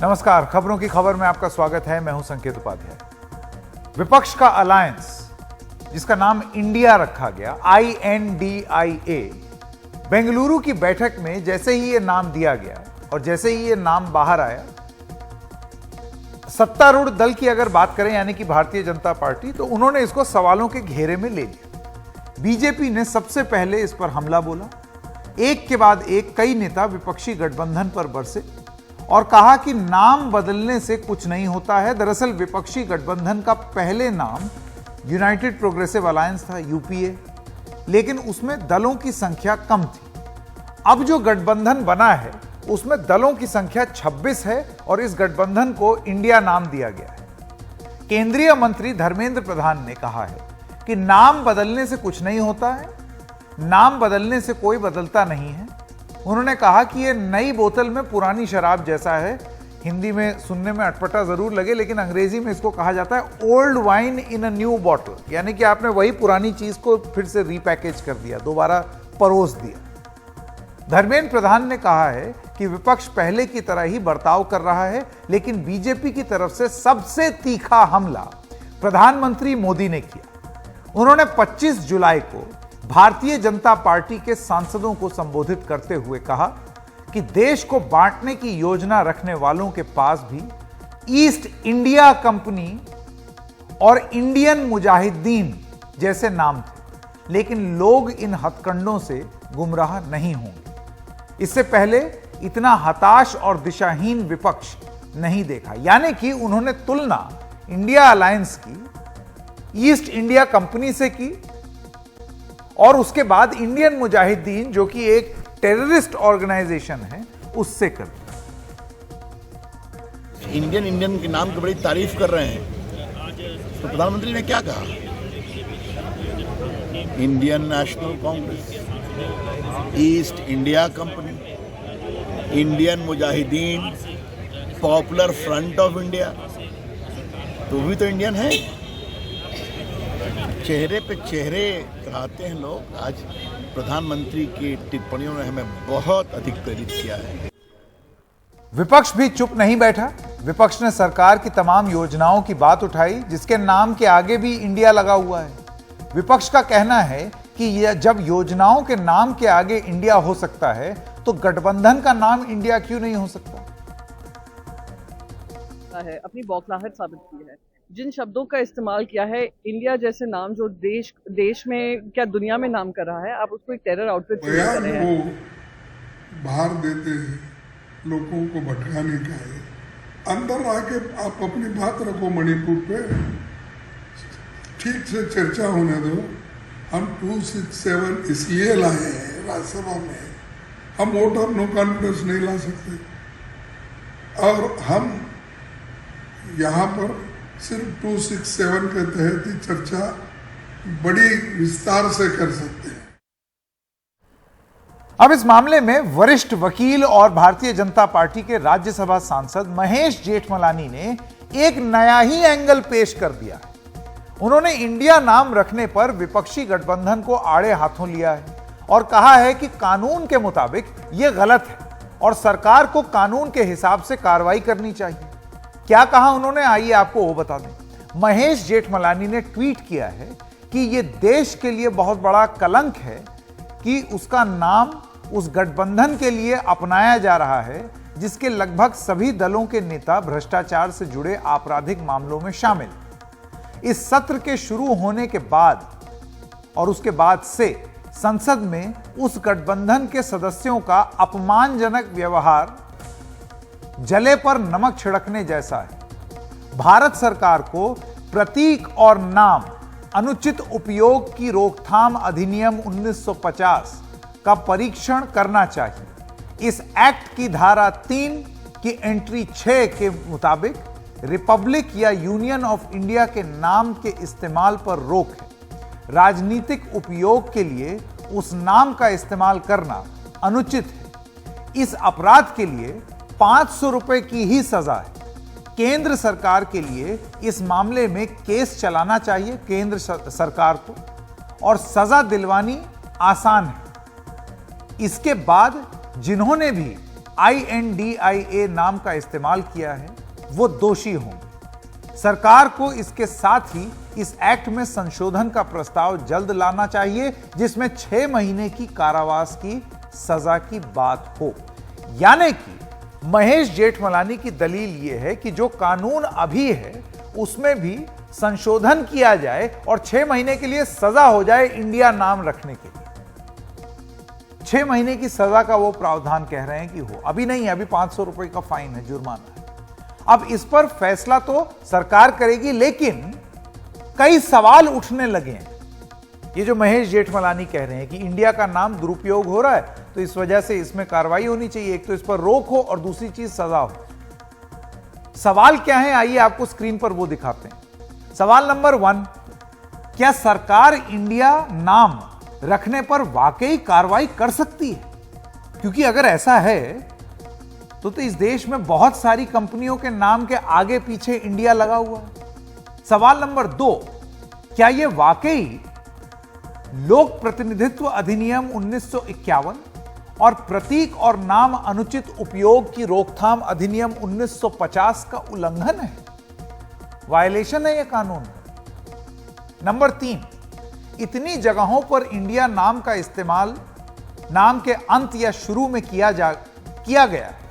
नमस्कार, खबरों की खबर में आपका स्वागत है। मैं हूं संकेत उपाध्याय। विपक्ष का अलायंस, जिसका नाम इंडिया रखा गया, INDIA, बेंगलुरु की बैठक में जैसे ही यह नाम दिया गया और जैसे ही यह नाम बाहर आया, सत्तारूढ़ दल की अगर बात करें यानी कि भारतीय जनता पार्टी, तो उन्होंने इसको सवालों के घेरे में ले लिया। बीजेपी ने सबसे पहले इस पर हमला बोला। एक के बाद एक कई नेता विपक्षी गठबंधन पर बरसे और कहा कि नाम बदलने से कुछ नहीं होता है। दरअसल विपक्षी गठबंधन का पहले नाम यूनाइटेड प्रोग्रेसिव अलायंस था, UPA, लेकिन उसमें दलों की संख्या कम थी। अब जो गठबंधन बना है उसमें दलों की संख्या 26 है और इस गठबंधन को इंडिया नाम दिया गया है। केंद्रीय मंत्री धर्मेंद्र प्रधान ने कहा है कि नाम बदलने से कुछ नहीं होता है, नाम बदलने से कोई बदलता नहीं है। उन्होंने कहा कि यह नई बोतल में पुरानी शराब जैसा है। हिंदी में सुनने में अटपटा जरूर लगे, लेकिन अंग्रेजी में इसको कहा जाता है old wine in a new bottle, यानी कि आपने वही पुरानी चीज को फिर से रीपैकेज कर दिया, दोबारा परोस दिया। धर्मेंद्र प्रधान ने कहा है कि विपक्ष पहले की तरह ही बर्ताव कर रहा है, लेकिन बीजेपी की तरफ से सबसे तीखा हमला प्रधानमंत्री मोदी ने किया। उन्होंने 25 जुलाई को भारतीय जनता पार्टी के सांसदों को संबोधित करते हुए कहा कि देश को बांटने की योजना रखने वालों के पास भी ईस्ट इंडिया कंपनी और इंडियन मुजाहिदीन जैसे नाम थे, लेकिन लोग इन हथकंडों से गुमराह नहीं होंगे। इससे पहले इतना हताश और दिशाहीन विपक्ष नहीं देखा। यानी कि उन्होंने तुलना इंडिया अलायंस की ईस्ट इंडिया कंपनी से की और उसके बाद इंडियन मुजाहिदीन, जो कि एक टेररिस्ट ऑर्गेनाइजेशन है, उससे कर दिया। इंडियन के नाम की बड़ी तारीफ कर रहे हैं, तो प्रधानमंत्री ने क्या कहा? Indian national Congress, east India company, Indian Mujahideen, popular front of India, तो भी तो इंडियन है। चेहरे पे चेहरे कराते हैं लोग। आज प्रधानमंत्री की टिप्पणियों ने हमें बहुत अधिक प्रेरित किया है। विपक्ष भी चुप नहीं बैठा। विपक्ष ने सरकार की तमाम योजनाओं की बात उठाई, जिसके नाम के आगे भी इंडिया लगा हुआ है। विपक्ष का कहना है कि जब योजनाओं के नाम के आगे इंडिया हो सकता है, तो गठबंधन का नाम इंडिया क्यों नहीं हो सकता? है अपनी बौखलाहट साबित की है। जिन शब्दों का इस्तेमाल किया है, इंडिया जैसे नाम जो देश में क्या दुनिया में नाम कर रहा है, आप उसको एक टेरर आउटफिट कर रहे हैं। वो बाहर देते हैं, लोगों को भटकाने का है। अंदर आके आप अपनी बात रखो। मणिपुर पे ठीक से चर्चा होने दो। हम 267 इसलिए लाए हैं राज्यसभा में, हम वोट ऑफ नो कॉन्फिडेंस नहीं ला सकते, और हम यहाँ पर सिर्फ 267 के तहत ही चर्चा बड़ी विस्तार से कर सकते हैं। अब इस मामले में वरिष्ठ वकील और भारतीय जनता पार्टी के राज्यसभा सांसद महेश जेठमलानी ने एक नया ही एंगल पेश कर दिया है। उन्होंने इंडिया नाम रखने पर विपक्षी गठबंधन को आड़े हाथों लिया है और कहा है कि कानून के मुताबिक यह गलत है और सरकार को कानून के हिसाब से कार्रवाई करनी चाहिए। क्या कहा उन्होंने, आइए आपको वो बता दें। महेश जेठमलानी ने ट्वीट किया है कि यह देश के लिए बहुत बड़ा कलंक है कि उसका नाम उस गठबंधन के लिए अपनाया जा रहा है जिसके लगभग सभी दलों के नेता भ्रष्टाचार से जुड़े आपराधिक मामलों में शामिल। इस सत्र के शुरू होने के बाद और उसके बाद से संसद में उस गठबंधन के सदस्यों का अपमानजनक व्यवहार जले पर नमक छिड़कने जैसा है। भारत सरकार को प्रतीक और नाम अनुचित उपयोग की रोकथाम अधिनियम 1950 का परीक्षण करना चाहिए। इस एक्ट की धारा 3 की एंट्री 6 के मुताबिक रिपब्लिक या यूनियन ऑफ इंडिया के नाम के इस्तेमाल पर रोक है। राजनीतिक उपयोग के लिए उस नाम का इस्तेमाल करना अनुचित है। इस अपराध के लिए 500 रुपए की ही सजा है। केंद्र सरकार के लिए इस मामले में केस चलाना चाहिए केंद्र सरकार को, और सजा दिलवानी आसान है। इसके बाद जिन्होंने भी INDIA नाम का इस्तेमाल किया है वो दोषी होंगे। सरकार को इसके साथ ही इस एक्ट में संशोधन का प्रस्ताव जल्द लाना चाहिए जिसमें 6 महीने की कारावास की सजा की बात हो। यानी कि महेश जेठमलानी की दलील यह है कि जो कानून अभी है उसमें भी संशोधन किया जाए और 6 महीने के लिए सजा हो जाए इंडिया नाम रखने के लिए। 6 महीने की सजा का वो प्रावधान कह रहे हैं कि हो, अभी नहीं, अभी 500 रुपए का फाइन है, जुर्माना है। अब इस पर फैसला तो सरकार करेगी, लेकिन कई सवाल उठने लगे हैं। ये जो महेश जेठमलानी कह रहे हैं कि इंडिया का नाम दुरुपयोग हो रहा है, तो इस वजह से इसमें कार्रवाई होनी चाहिए। एक तो इस पर रोक हो और दूसरी चीज सजा हो। सवाल क्या है, आइए आपको स्क्रीन पर वो दिखाते हैं। सवाल नंबर 1, क्या सरकार इंडिया नाम रखने पर वाकई कार्रवाई कर सकती है? क्योंकि अगर ऐसा है तो इस देश में बहुत सारी कंपनियों के नाम के आगे पीछे इंडिया लगा हुआ है। सवाल नंबर 2, क्या यह वाकई लोक प्रतिनिधित्व अधिनियम 1951 और प्रतीक और नाम अनुचित उपयोग की रोकथाम अधिनियम 1950 का उल्लंघन है? वायलेशन है यह कानून। नंबर 3, इतनी जगहों पर इंडिया नाम का इस्तेमाल नाम के अंत या शुरू में किया गया है,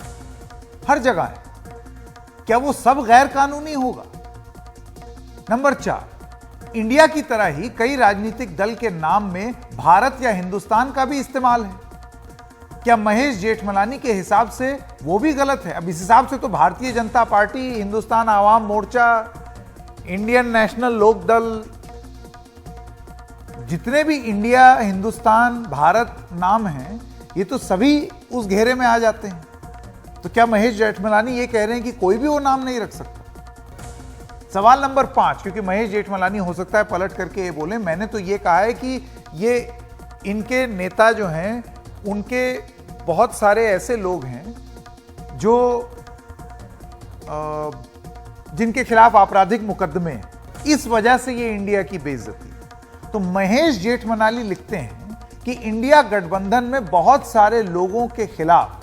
हर जगह है, क्या वो सब गैर कानूनी होगा? नंबर 4, इंडिया की तरह ही कई राजनीतिक दल के नाम में भारत या हिंदुस्तान का भी इस्तेमाल है, क्या महेश जेठमलानी के हिसाब से वो भी गलत है? अब इस हिसाब से तो Bharatiya Janata party, Hindustan Awam Morcha, Indian national Lokdal, जितने भी इंडिया, हिंदुस्तान, भारत नाम हैं, ये तो सभी उस घेरे में आ जाते हैं। तो क्या महेश जेठमलानी ये कह रहे हैं कि कोई भी वो नाम नहीं रख सकता? सवाल नंबर 5, क्योंकि महेश जेठमलानी हो सकता है पलट करके ये बोले, मैंने तो ये कहा है कि ये इनके नेता जो हैं, उनके बहुत सारे ऐसे लोग हैं जो जिनके खिलाफ आपराधिक मुकदमे हैं, इस वजह से ये इंडिया की बेइज्जती। तो महेश जेठमलानी लिखते हैं कि इंडिया गठबंधन में बहुत सारे लोगों के खिलाफ।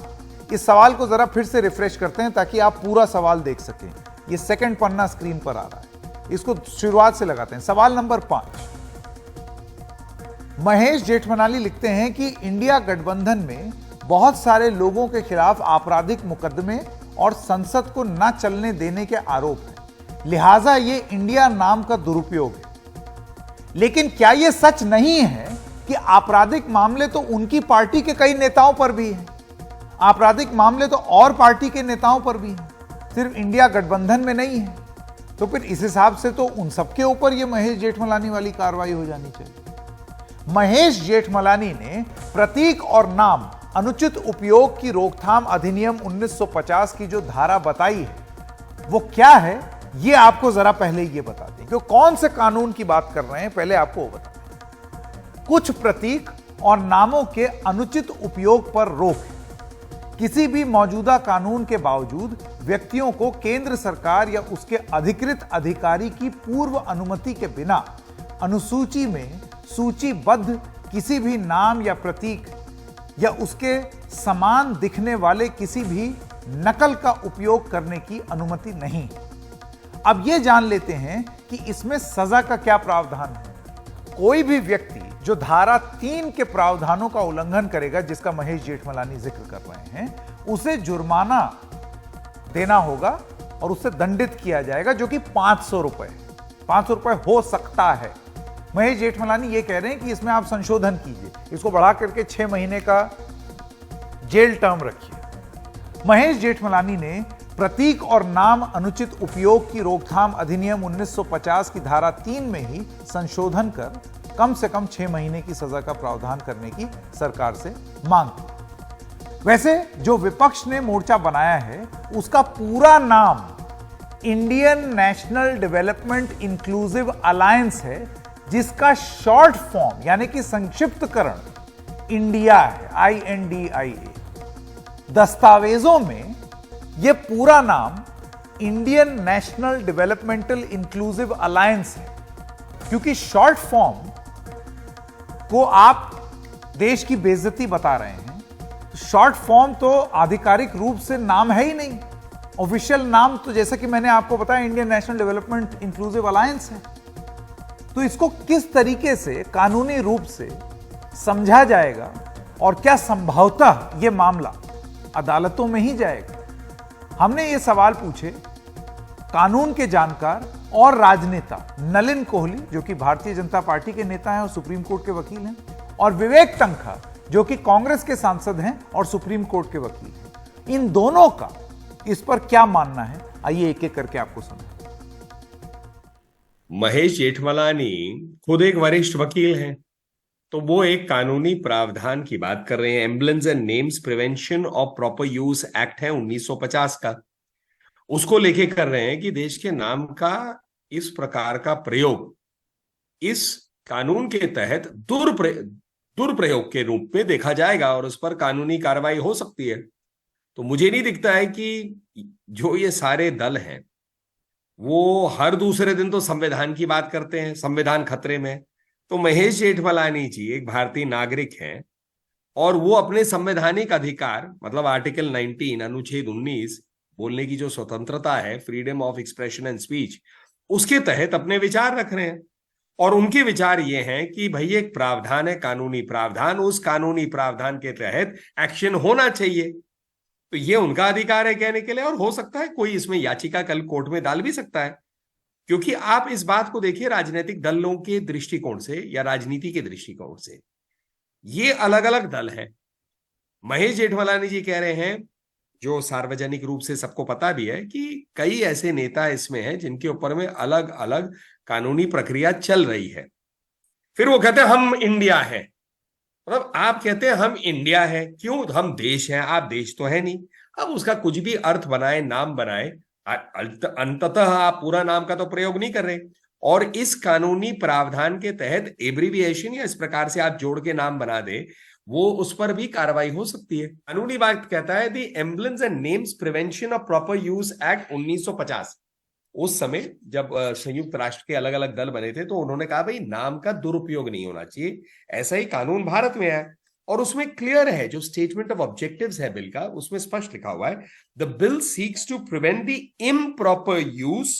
इस सवाल को जरा फिर से रिफ्रेश करते हैं ताकि आप पूरा सवाल देख सकें। ये सेकंड पन्ना स्क्रीन पर आ रहा है, इसको शुरुआत से लगाते हैं। सवाल नंबर 5, महेश जेठमलानी लिखते हैं कि इंडिया गठबंधन में बहुत सारे लोगों के खिलाफ आपराधिक मुकदमे और संसद को न चलने देने के आरोप हैं, लिहाजा ये इंडिया नाम का दुरुपयोग है। लेकिन क्या यह सच नहीं है कि आपराधिक मामले तो उनकी पार्टी के कई नेताओं पर भी हैं? आपराधिक मामले तो और पार्टी के नेताओं पर भी हैं, सिर्फ इंडिया गठबंधन में नहीं है। तो फिर इस हिसाब से तो उन सबके ऊपर यह महेश जेठमलानी वाली कार्रवाई हो जानी चाहिए। महेश जेठमलानी ने प्रतीक और नाम अनुचित उपयोग की रोकथाम अधिनियम 1950 की जो धारा बताई है वो क्या है, ये आपको जरा पहले ये बता दें कि कौन से कानून की बात कर रहे हैं, पहले आपको वो बता दें। कुछ प्रतीक और नामों के अनुचित उपयोग पर रोक है। किसी भी मौजूदा कानून के बावजूद व्यक्तियों को केंद्र सरकार या उसके अधिकृत अधिकारी की पूर्व अनुमति के बिना अनुसूची में सूचीबद्ध किसी भी नाम या प्रतीक या उसके समान दिखने वाले किसी भी नकल का उपयोग करने की अनुमति नहीं। अब यह जान लेते हैं कि इसमें सजा का क्या प्रावधान है। कोई भी व्यक्ति जो धारा 3 के प्रावधानों का उल्लंघन करेगा, जिसका महेश जेठमलानी जिक्र कर रहे हैं, उसे जुर्माना देना होगा और उससे दंडित किया जाएगा, जो कि 500 रुपए हो सकता है। महेश जेठमलानी ये कह रहे हैं कि इसमें आप संशोधन कीजिए, इसको बढ़ा करके 6 महीने का जेल टर्म रखिए। महेश जेठमलानी ने प्रतीक और नाम अनुचित उपयोग की रोकथाम अधिनियम 1950 की धारा 3 में ही संशोधन कर कम से कम 6 महीने की सजा का प्रावधान करने की सरकार से मांग की। वैसे जो विपक्ष ने मोर्चा बनाया है उसका पूरा नाम Indian national development inclusive alliance है, जिसका शॉर्ट फॉर्म यानी कि संक्षिप्तकरण इंडिया है, INDIA। दस्तावेजों में यह पूरा नाम Indian national developmental inclusive alliance है, क्योंकि शॉर्ट फॉर्म को आप देश की बेइज्जती बता रहे हैं, शॉर्ट फॉर्म तो आधिकारिक रूप से नाम है ही नहीं। ऑफिशियल नाम तो जैसा कि मैंने आपको बताया Indian national development inclusive alliance है। तो इसको किस तरीके से कानूनी रूप से समझा जाएगा और क्या संभवतः यह मामला अदालतों में ही जाएगा। हमने ये सवाल पूछे कानून के जानकार और राजनेता नलिन कोहली जो कि भारतीय जनता पार्टी के नेता हैं और सुप्रीम कोर्ट के वकील हैं, और विवेक तन्खा जो कि कांग्रेस के सांसद हैं और सुप्रीम कोर्ट के वकील हैं। इन दोनों का इस पर क्या मानना है, आइए एक एक करके आपको सुनाएं। महेश जेठमलानी खुद एक वरिष्ठ वकील हैं, तो वो एक कानूनी प्रावधान की बात कर रहे हैं। Emblems and names prevention of proper use act है 1950 का, उसको लेके कर रहे हैं कि देश के नाम का इस प्रकार का प्रयोग इस कानून के तहत दुरुपयोग के रूप में देखा जाएगा और उस पर कानूनी कार्रवाई हो सकती है। तो मुझे नहीं दिखता है कि जो ये सारे दल हैं वो हर दूसरे दिन तो संविधान की बात करते हैं, संविधान खतरे में। तो महेश जेठमलानी जी एक भारतीय नागरिक हैं और वो अपने संवैधानिक अधिकार मतलब आर्टिकल 19 अनुच्छेद 19 बोलने की जो स्वतंत्रता है, freedom of expression and speech, उसके तहत अपने विचार रख रहे हैं। और उनके विचार ये हैं कि भाई एक प्रावधान है, कानूनी प्रावधान, उस कानूनी प्रावधान के तहत एक्शन होना चाहिए। तो ये उनका अधिकार है कहने के लिए, और हो सकता है कोई इसमें याचिका कल कोर्ट में डाल भी सकता है। क्योंकि आप इस बात को देखिए राजनीतिक दलों के दृष्टिकोण से या राजनीति के दृष्टिकोण से, ये अलग अलग दल हैं। महेश जेठमलानी जी कह रहे हैं, जो सार्वजनिक रूप से सबको पता भी है, कि कई ऐसे नेता इसमें हैं जिनके ऊपर में अलग अलग कानूनी प्रक्रिया चल रही है। फिर वो कहते हैं हम इंडिया है, मतलब आप कहते हैं हम इंडिया है, क्यों? हम देश हैं, आप देश तो है नहीं। अब उसका कुछ भी अर्थ बनाए, नाम बनाए, अंततः आप पूरा नाम का तो प्रयोग नहीं कर रहे। और इस कानूनी प्रावधान के तहत एब्रीविएशन या इस प्रकार से आप जोड़ के नाम बना दे, वो उस पर भी कार्रवाई हो सकती है। कानूनी बात कहता है the emblems and names prevention of proper use act 1950। उस समय जब संयुक्त राष्ट्र के अलग अलग दल बने थे तो उन्होंने कहा भाई नाम का दुरुपयोग नहीं होना चाहिए। ऐसा ही कानून भारत में है और उसमें क्लियर है, जो स्टेटमेंट ऑफ ऑब्जेक्टिव्स है बिल का, उसमें स्पष्ट लिखा हुआ है, the bill seeks to prevent the improper use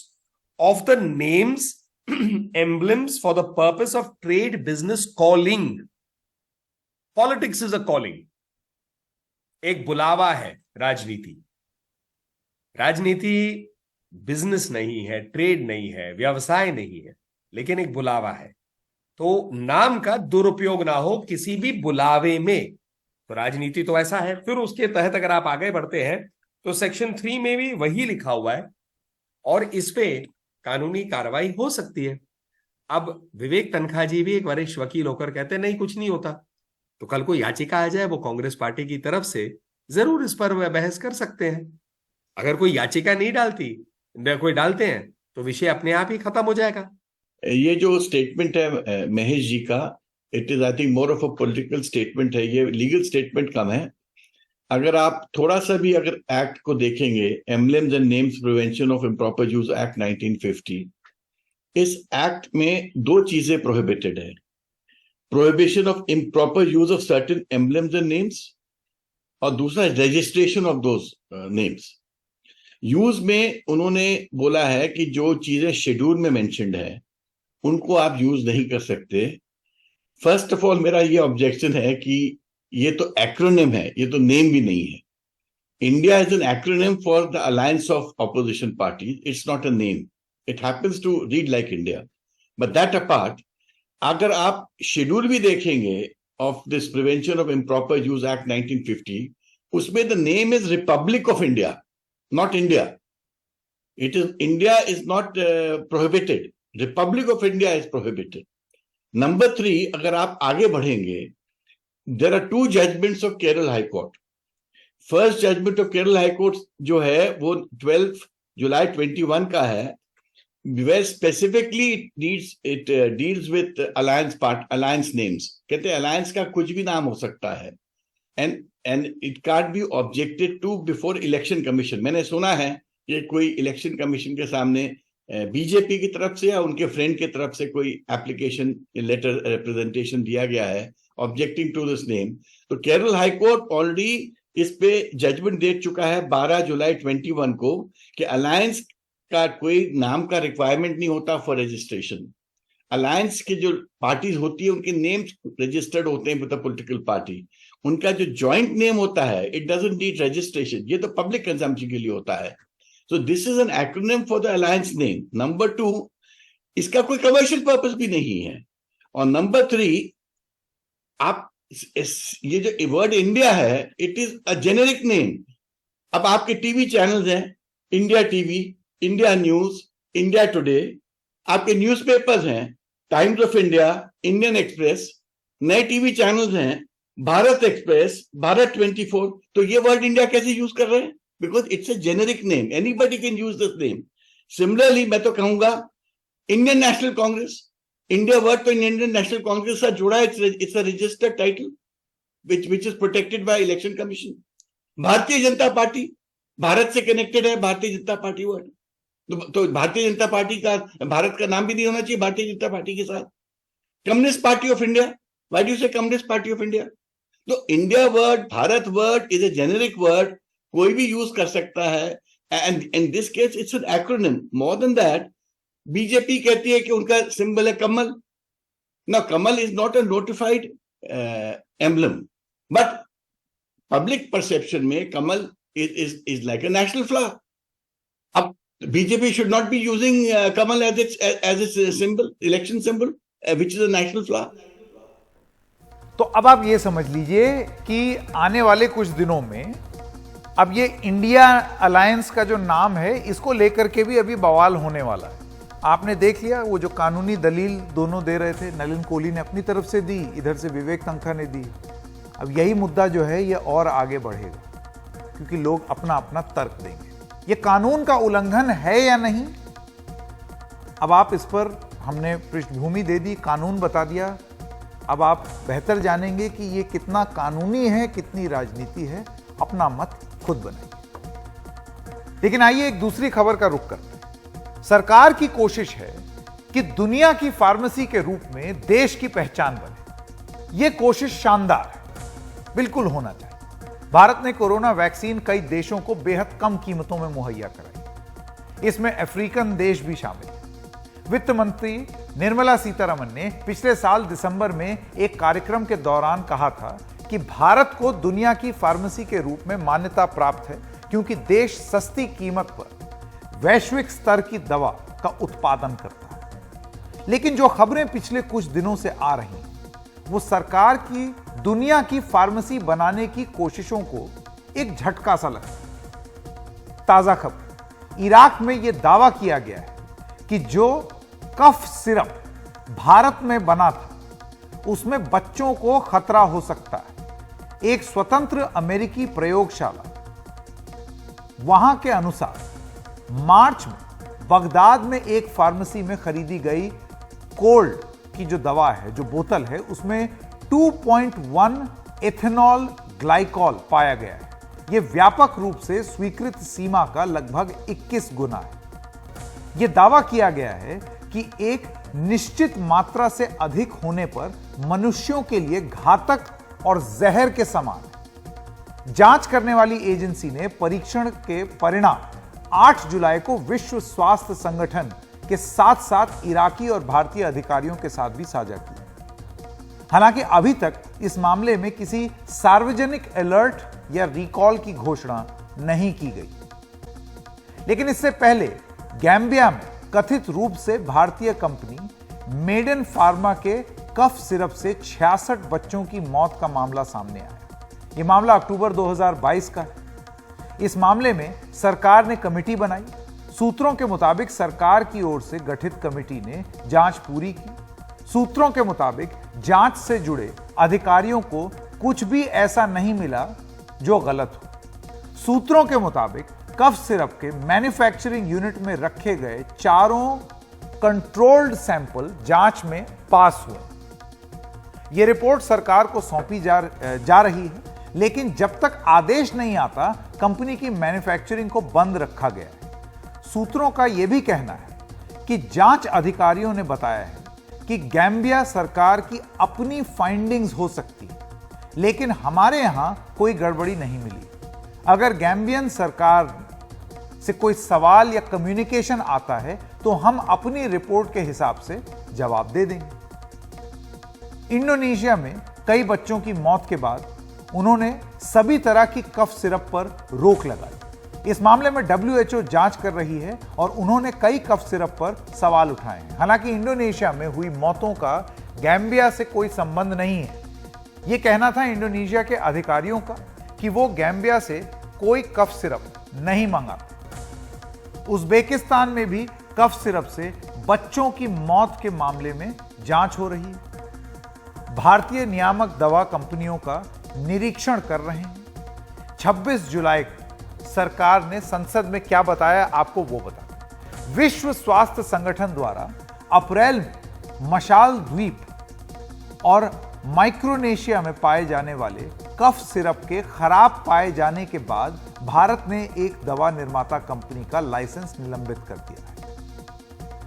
of the names emblems for the purpose of trade business calling. Politics is a calling, एक बुलावा है। राजनीति बिजनेस नहीं है, ट्रेड नहीं है, व्यवसाय नहीं है, लेकिन एक बुलावा है। तो नाम का दुरुपयोग ना हो किसी भी बुलावे में, तो राजनीति तो ऐसा है। फिर उसके तहत अगर आप आगे बढ़ते हैं तो सेक्शन 3 में भी वही लिखा हुआ है और इस पे कानूनी कार्रवाई हो सकती है। अब विवेक तन्खा जी भी एक वरिष्ठ वकील होकर कहते हैं नहीं कुछ नहीं होता, तो कल को याचिका आ जाए वो कांग्रेस पार्टी की तरफ से, जरूर इस पर बहस कर सकते हैं। अगर कोई याचिका नहीं कोई डालते हैं तो विषय अपने आप ही खत्म हो जाएगा। ये जो स्टेटमेंट है महेश जी का, it is I think more of a political statement है, ये लीगल स्टेटमेंट कम है। अगर आप थोड़ा सा भी अगर एक्ट को देखेंगे, emblems and names prevention of improper use act 1950, इस एक्ट में दो चीजें प्रोहिबिटेड है। Prohibition of improper use of certain emblems and names, और दूसरा registration of those names. Use में उन्होंने बोला है कि जो चीजें शेड्यूल में मेंशन्ड है उनको आप यूज नहीं कर सकते। फर्स्ट ऑफ ऑल मेरा ये ऑब्जेक्शन है कि ये तो एक्रोनिम है, ये तो नेम भी नहीं है। India is an acronym for the alliance of opposition party, it's not a name. It happens to read like India, but that apart, अगर आप शेड्यूल भी देखेंगे of this prevention of improper use act 1950, उसमें the name is Republic of India, not India. It is India is not prohibited. Republic of India is prohibited. Number 3, अगर आप आगे बढ़ेंगे, there are 2 judgments of Kerala High Court. First judgment of Kerala High Court जो है वो 12 July 21 का है, where specifically it deals with alliance names. कहते हैं alliance का कुछ भी नाम हो सकता है, and it can't be objected to before election commission. मैंने सुना है ये कोई इलेक्शन कमीशन के सामने बीजेपी की तरफ से या उनके फ्रेंड की तरफ से कोई एप्लीकेशन लेटर रिप्रेजेंटेशन दिया गया है ऑब्जेक्टिंग टू दिस नेम। तो केरल हाई कोर्ट ऑलरेडी इस पे जजमेंट दे चुका है 12 जुलाई 21 को कि अलायंस का कोई नाम का रिक्वायरमेंट नहीं होता फॉर रजिस्ट्रेशन। अलायंस के जो पार्टीज होती है उनके नेम्स रजिस्टर्ड होते हैं विद द पॉलिटिकल पार्टी। उनका जो जॉइंट नेम होता है इट डजंट नीड रजिस्ट्रेशन, ये तो पब्लिक कंजम्पशन के लिए होता है। So this is an acronym for the alliance name. Number 2, इसका कोई कमर्शियल पर्पस भी नहीं है। और नंबर 3, आप ये जो वर्ड इंडिया है it is a generic name. अब आपके टीवी चैनल्स हैं, India TV, India news, India today, आपके न्यूज़पेपर्स हैं, times of India, Indian express, नए टीवी चैनल्स हैं, भारत एक्सप्रेस, भारत 24। तो ये वर्ड इंडिया कैसे यूज कर रहे हैं? Because it's a generic name, anybody can use this name. Similarly मैं तो कहूंगा Indian national Congress, India word तो इंडियन नेशनल कांग्रेस से जुड़ा है, it's a registered title which is protected by election commission. Bharatiya Janata party Bharat से कनेक्टेड है, भारतीय जनता पार्टी वर्ड, तो भारतीय जनता पार्टी का भारत का नाम भी नहीं होना चाहिए भारतीय जनता पार्टी के साथ। Communist party of India, why do you say communist party of India? तो India word, Bharat word is a generic word, कोई भी यूज कर सकता है। And in this case it's an acronym. More than that, BJP कहती है कि उनका सिंबल है कमल। ना, kamal is not a notified emblem, but public perception में kamal is like a national flower. अब BJP should not be using Kamal as its symbol, election symbol, which is a national flower. तो अब आप ये समझ लीजिए कि आने वाले कुछ दिनों में अब ये इंडिया अलायंस का जो नाम है इसको लेकर के भी अभी बवाल होने वाला है। आपने देख लिया वो जो कानूनी दलील दोनों दे रहे थे, नलिन कोहली ने अपनी तरफ से दी, इधर से विवेक तंखा ने दी। अब यही मुद्दा जो है ये और आगे बढ़ेगा क्योंकि लोग अपना अपना तर्क देंगे। ये कानून का उल्लंघन है या नहीं, अब आप इस पर हमने पृष्ठभूमि दे दी, कानून बता दिया। अब आप बेहतर जानेंगे कि ये कितना कानूनी है, कितनी राजनीति है, अपना मत खुद बनाइए। लेकिन आइए एक दूसरी खबर का रुख करते हैं। सरकार की कोशिश है कि दुनिया की फार्मेसी के रूप में देश की पहचान बने। यह कोशिश शानदार है, बिल्कुल होना चाहिए। भारत ने कोरोना वैक्सीन कई देशों को बेहद कम कीमतों में मुहैया कराई। इसमें अफ्रीकन देश भी शामिल है। वित्त मंत्री निर्मला सीतारमण ने पिछले साल दिसंबर में एक कार्यक्रम के दौरान कहा था कि भारत को दुनिया की फार्मेसी के रूप में मान्यता प्राप्त है क्योंकि देश सस्ती कीमत पर वैश्विक स्तर की दवा का उत्पादन करता है। लेकिन जो खबरें पिछले कुछ दिनों से आ रही हैं वो सरकार की दुनिया की फार्मेसी बनाने की कोशिशों को एक झटका सा लगता है। ताजा खबर, इराक में यह दावा किया गया है कि जो कफ सिरप भारत में बना था उसमें बच्चों को खतरा हो सकता है। एक स्वतंत्र अमेरिकी प्रयोगशाला वहां के अनुसार मार्च में बगदाद में एक फार्मेसी में खरीदी गई कोल्ड की जो दवा है, जो बोतल है, उसमें 2.1 एथेनॉल ग्लाइकॉल पाया गया है। यह व्यापक रूप से स्वीकृत सीमा का लगभग 21 गुना है। यह दावा किया गया है कि एक निश्चित मात्रा से अधिक होने पर मनुष्यों के लिए घातक और जहर के समान है। जांच करने वाली एजेंसी ने परीक्षण के परिणाम 8 जुलाई को विश्व स्वास्थ्य संगठन के साथ साथ इराकी और भारतीय अधिकारियों के साथ भी साझा किया। हालांकि अभी तक इस मामले में किसी सार्वजनिक अलर्ट या रिकॉल की घोषणा नहीं की गई। लेकिन इससे पहले गैम्बिया में कथित रूप से भारतीय कंपनी मेडन फार्मा के कफ सिरप से 66 बच्चों की मौत का मामला सामने आया। यह मामला अक्टूबर 2022 का है। इस मामले में सरकार ने कमेटी बनाई। सूत्रों के मुताबिक सरकार की ओर से गठित कमेटी ने जांच पूरी की। सूत्रों के मुताबिक जांच से जुड़े अधिकारियों को कुछ भी ऐसा नहीं मिला जो गलत हो। सूत्रों के मुताबिक कफ सिरप के मैन्युफैक्चरिंग यूनिट में रखे गए चारों कंट्रोल्ड सैंपल जांच में पास हुए। यह रिपोर्ट सरकार को सौंपी जा रही है, लेकिन जब तक आदेश नहीं आता कंपनी की मैन्युफैक्चरिंग को बंद रखा गया है। सूत्रों का यह भी कहना है कि जांच अधिकारियों ने बताया है कि गैम्बिया सरकार की अपनी फाइंडिंग्स हो सकती है, लेकिन हमारे यहां कोई गड़बड़ी नहीं मिली। अगर गैम्बियन सरकार से कोई सवाल या कम्युनिकेशन आता है तो हम अपनी रिपोर्ट के हिसाब से जवाब दे देंगे। इंडोनेशिया में कई बच्चों की मौत के बाद उन्होंने सभी तरह की कफ सिरप पर रोक लगाई। इस मामले में WHO जांच कर रही है और उन्होंने कई कफ सिरप पर सवाल उठाए हैं। हालांकि इंडोनेशिया में हुई मौतों का गैम्बिया से कोई संबंध नहीं है। यह कहना था इंडोनेशिया के अधिकारियों का कि वो गैम्बिया से कोई कफ सिरप नहीं मंगा। उज्बेकिस्तान में भी कफ सिरप से बच्चों की मौत के मामले में जांच हो रही है। भारतीय नियामक दवा कंपनियों का निरीक्षण कर रहे हैं। 26 जुलाई सरकार ने संसद में क्या बताया, आपको वो बता। विश्व स्वास्थ्य संगठन द्वारा अप्रैल में मशाल द्वीप और माइक्रोनेशिया में पाए जाने वाले कफ सिरप के खराब पाए जाने के बाद भारत ने एक दवा निर्माता कंपनी का लाइसेंस निलंबित कर दिया है।